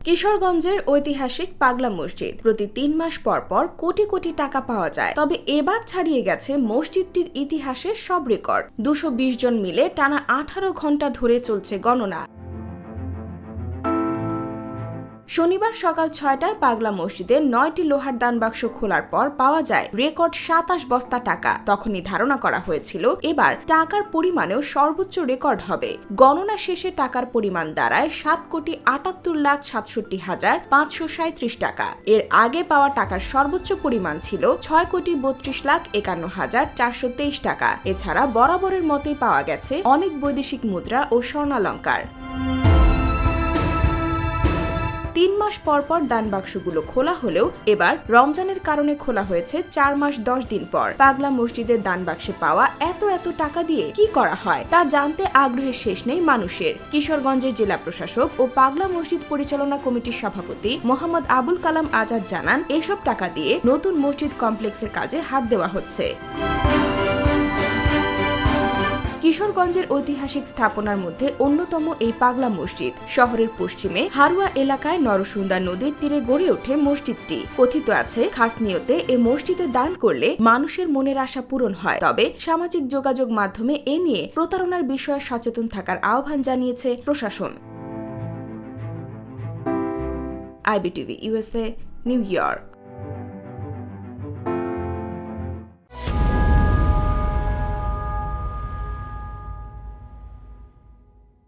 কিশোরগঞ্জের ঐতিহাসিক পাগলা মসজিদ প্রতি ৩ মাস পর পর কোটি কোটি টাকা পাওয়া যায়। তবে এবার ছাড়িয়ে গেছে মসজিদটির ইতিহাসের সব রেকর্ড। ২২০ জন মিলে টানা ১৮ ঘণ্টা ধরে চলছে গণনা। শনিবার সকাল ৬টায় পাগলা মসজিদে ৯টি লোহার দানবাক্স খোলার পর পাওয়া যায় রেকর্ড ২৭ বস্তা টাকা। তখনই ধারণা করা হয়েছিল এবার টাকার পরিমাণেও সর্বোচ্চ রেকর্ড হবে। গণনা শেষে টাকার পরিমাণ দাঁড়ায় ৭,৭৮,৬৭,৫৩৭ টাকা। এর আগে পাওয়া টাকার সর্বোচ্চ পরিমাণ ছিল ৬,৩২,৫১,৪২৩ টাকা। এছাড়া বরাবরের মতোই পাওয়া গেছে অনেক বৈদেশিক মুদ্রা ও স্বর্ণালঙ্কার। ৩ মাস পর পর দানবাক্সগুলো খোলা হলেও এবার রমজানের কারণে খোলা হয়েছে ৪ মাস ১০ দিন পর। পাগলা মসজিদের দানবাক্সে পাওয়া এত টাকা দিয়ে কি করা হয় তা জানতে আগ্রহের শেষ নেই মানুষের। কিশোরগঞ্জের জেলা প্রশাসক ও পাগলা মসজিদ পরিচালনা কমিটির সভাপতি মোহাম্মদ আবুল কালাম আজাদ জানান, এসব টাকা দিয়ে নতুন মসজিদ কমপ্লেক্সের কাজে হাত দেওয়া হচ্ছে। কিশোরগঞ্জের ঐতিহাসিক স্থাপনার মধ্যে অন্যতম এই পাগলা মসজিদ। শহরের পশ্চিমে হারুয়া এলাকায় নরসুন্দা নদীর তীরে গড়ে ওঠে মসজিদটি। কথিত আছে, খাস নিয়তে এ মসজিদে দান করলে মানুষের মনের আশা পূরণ হয়। তবে সামাজিক যোগাযোগ মাধ্যমে এ নিয়ে প্রতারণার বিষয়ে সচেতন থাকার আহ্বান জানিয়েছে প্রশাসন। IBTV USA, new York.